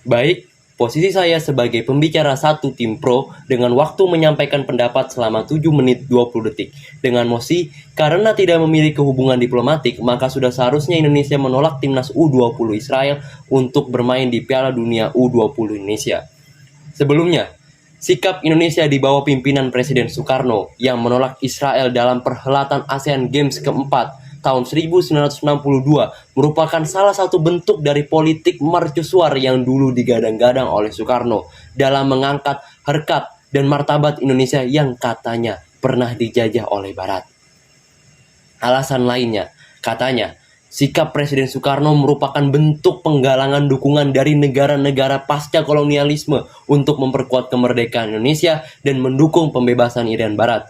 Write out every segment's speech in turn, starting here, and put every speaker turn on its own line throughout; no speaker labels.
Baik, posisi saya sebagai pembicara satu tim pro dengan waktu menyampaikan pendapat selama 7 menit 20 detik. Dengan mosi, karena tidak memiliki hubungan diplomatik, maka sudah seharusnya Indonesia menolak timnas U20 Israel untuk bermain di Piala Dunia U20 Indonesia. Sebelumnya, sikap Indonesia di bawah pimpinan Presiden Soekarno yang menolak Israel dalam perhelatan ASEAN Games keempat tahun 1962 merupakan salah satu bentuk dari politik mercusuar yang dulu digadang-gadang oleh Soekarno dalam mengangkat harkat dan martabat Indonesia yang katanya pernah dijajah oleh Barat. Alasan lainnya, katanya, sikap Presiden Soekarno merupakan bentuk penggalangan dukungan dari negara-negara pasca kolonialisme untuk memperkuat kemerdekaan Indonesia dan mendukung pembebasan Irian Barat.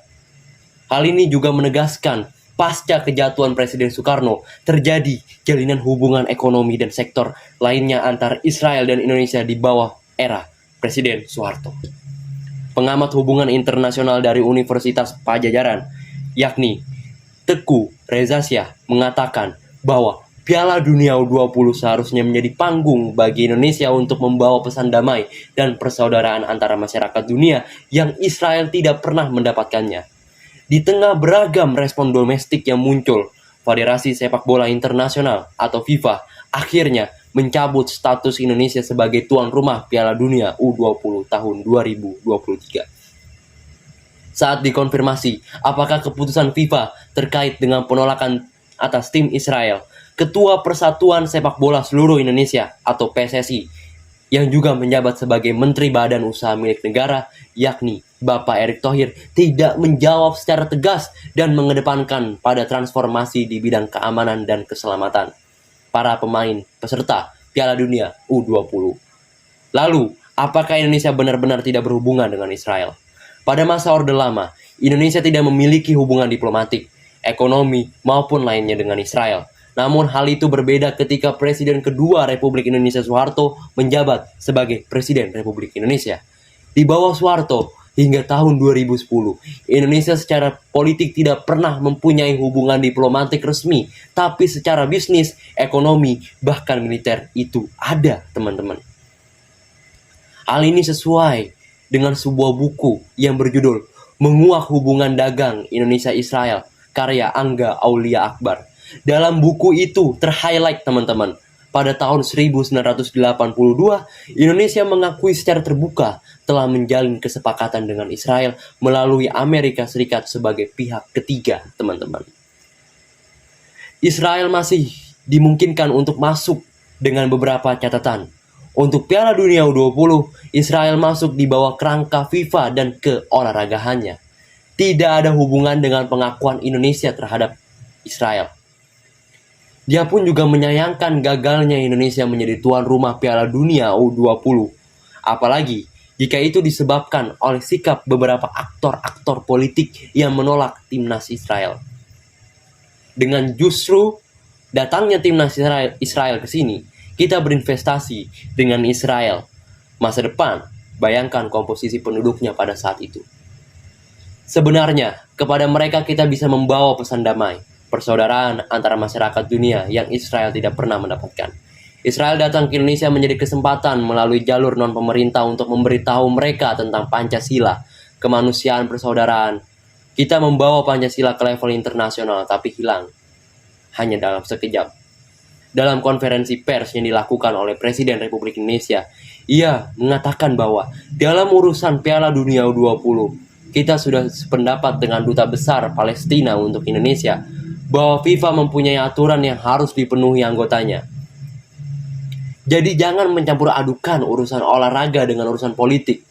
Hal ini juga menegaskan pasca kejatuhan Presiden Soekarno terjadi jalinan hubungan ekonomi dan sektor lainnya antara Israel dan Indonesia di bawah era Presiden Soeharto. Pengamat hubungan internasional dari Universitas Pajajaran, yakni Teguh Reza Syah, mengatakan bahwa Piala Dunia U20 seharusnya menjadi panggung bagi Indonesia untuk membawa pesan damai dan persaudaraan antara masyarakat dunia yang Israel tidak pernah mendapatkannya. Di tengah beragam respon domestik yang muncul, Federasi Sepak Bola Internasional atau FIFA akhirnya mencabut status Indonesia sebagai tuan rumah Piala Dunia U20 tahun 2023. Saat dikonfirmasi apakah keputusan FIFA terkait dengan penolakan atas tim Israel, Ketua Persatuan Sepak Bola Seluruh Indonesia atau PSSI yang juga menjabat sebagai Menteri Badan Usaha Milik Negara, yakni Bapak Erick Thohir, tidak menjawab secara tegas dan mengedepankan pada transformasi di bidang keamanan dan keselamatan para pemain peserta Piala Dunia U20. Lalu, apakah Indonesia benar-benar tidak berhubungan dengan Israel? Pada masa Orde Lama, Indonesia tidak memiliki hubungan diplomatik, ekonomi, maupun lainnya dengan Israel. Namun hal itu berbeda ketika Presiden kedua Republik Indonesia Soeharto menjabat sebagai Presiden Republik Indonesia. Di bawah Soeharto hingga tahun 2010, Indonesia secara politik tidak pernah mempunyai hubungan diplomatik resmi, tapi secara bisnis, ekonomi, bahkan militer itu ada, teman-teman. Hal ini sesuai dengan sebuah buku yang berjudul Menguak Hubungan Dagang Indonesia-Israel, karya Angga Aulia Akbar. Dalam buku itu ter-highlight, teman-teman, pada tahun 1982, Indonesia mengakui secara terbuka telah menjalin kesepakatan dengan Israel melalui Amerika Serikat sebagai pihak ketiga, teman-teman. Israel masih dimungkinkan untuk masuk dengan beberapa catatan. Untuk Piala Dunia U20, Israel masuk di bawah kerangka FIFA dan keolahragaannya. Tidak ada hubungan dengan pengakuan Indonesia terhadap Israel. Dia pun juga menyayangkan gagalnya Indonesia menjadi tuan rumah Piala Dunia U20. Apalagi jika itu disebabkan oleh sikap beberapa aktor-aktor politik yang menolak timnas Israel. Dengan justru datangnya timnas Israel ke sini, kita berinvestasi dengan Israel. Masa depan, bayangkan komposisi penduduknya pada saat itu. Sebenarnya, kepada mereka kita bisa membawa pesan damai, persaudaraan antara masyarakat dunia yang Israel tidak pernah mendapatkan. Israel datang ke Indonesia menjadi kesempatan melalui jalur non-pemerintah untuk memberitahu mereka tentang Pancasila, kemanusiaan, persaudaraan. Kita membawa Pancasila ke level internasional, tapi hilang hanya dalam sekejap. Dalam konferensi pers yang dilakukan oleh Presiden Republik Indonesia, ia mengatakan bahwa dalam urusan Piala Dunia U20, kita sudah sependapat dengan Duta Besar Palestina untuk Indonesia bahwa FIFA mempunyai aturan yang harus dipenuhi anggotanya. Jadi jangan mencampur adukan urusan olahraga dengan urusan politik.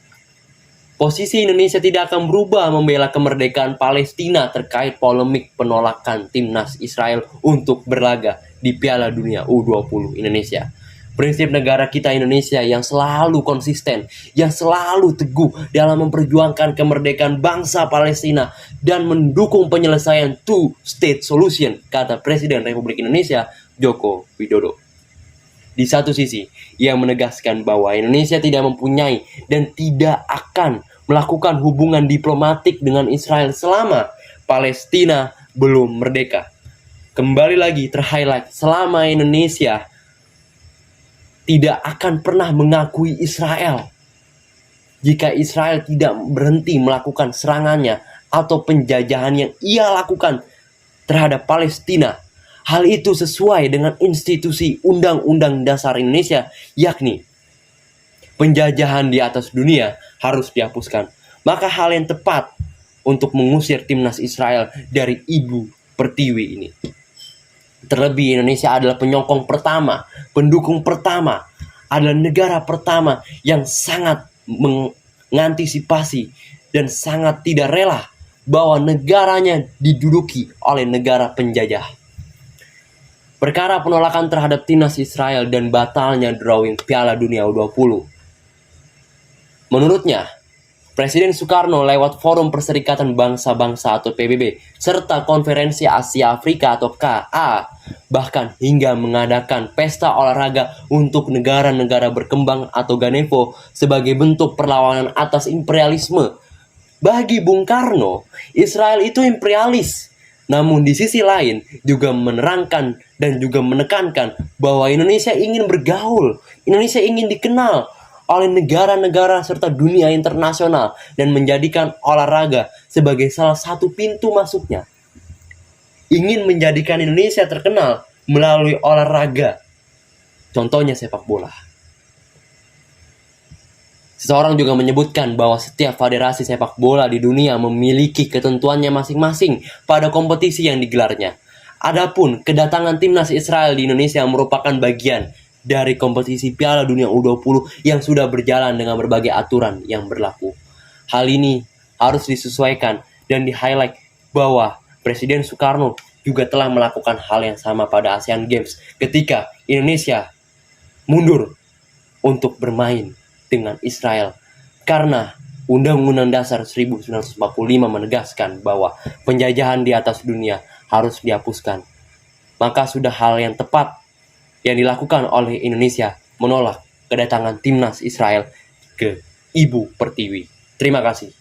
Posisi Indonesia tidak akan berubah membela kemerdekaan Palestina terkait polemik penolakan timnas Israel untuk berlaga di Piala Dunia U20 Indonesia. Prinsip negara kita Indonesia yang selalu konsisten, yang selalu teguh dalam memperjuangkan kemerdekaan bangsa Palestina dan mendukung penyelesaian two-state solution, kata Presiden Republik Indonesia Joko Widodo. Di satu sisi, ia menegaskan bahwa Indonesia tidak mempunyai dan tidak akan melakukan hubungan diplomatik dengan Israel selama Palestina belum merdeka. Kembali lagi ter-highlight, selama Indonesia tidak akan pernah mengakui Israel jika Israel tidak berhenti melakukan serangannya atau penjajahan yang ia lakukan terhadap Palestina. Hal itu sesuai dengan institusi Undang-Undang Dasar Indonesia, yakni penjajahan di atas dunia harus dihapuskan. Maka hal yang tepat untuk mengusir timnas Israel dari Ibu Pertiwi ini. Terlebih Indonesia adalah penyokong pertama, pendukung pertama, adalah negara pertama yang sangat mengantisipasi dan sangat tidak rela bahwa negaranya diduduki oleh negara penjajah. Perkara penolakan terhadap timnas Israel dan batalnya drawing Piala Dunia U20. Menurutnya, Presiden Soekarno lewat Forum Perserikatan Bangsa-Bangsa atau PBB serta Konferensi Asia Afrika atau KA bahkan hingga mengadakan pesta olahraga untuk negara-negara berkembang atau Ganevo sebagai bentuk perlawanan atas imperialisme. Bagi Bung Karno, Israel itu imperialis. Namun di sisi lain juga menerangkan dan juga menekankan bahwa Indonesia ingin bergaul, Indonesia ingin dikenal oleh negara-negara serta dunia internasional dan menjadikan olahraga sebagai salah satu pintu masuknya. Ingin menjadikan Indonesia terkenal melalui olahraga, contohnya sepak bola. Seseorang juga menyebutkan bahwa setiap federasi sepak bola di dunia memiliki ketentuannya masing-masing pada kompetisi yang digelarnya. Adapun kedatangan timnas Israel di Indonesia merupakan bagian dari kompetisi Piala Dunia U20 yang sudah berjalan dengan berbagai aturan yang berlaku. Hal ini harus disesuaikan dan di-highlight bahwa Presiden Soekarno juga telah melakukan hal yang sama pada Asian Games ketika Indonesia mundur untuk bermain dengan Israel karena Undang-Undang Dasar 1945 menegaskan bahwa penjajahan di atas dunia harus dihapuskan. Maka sudah hal yang tepat yang dilakukan oleh Indonesia menolak kedatangan timnas Israel ke Ibu Pertiwi. Terima kasih.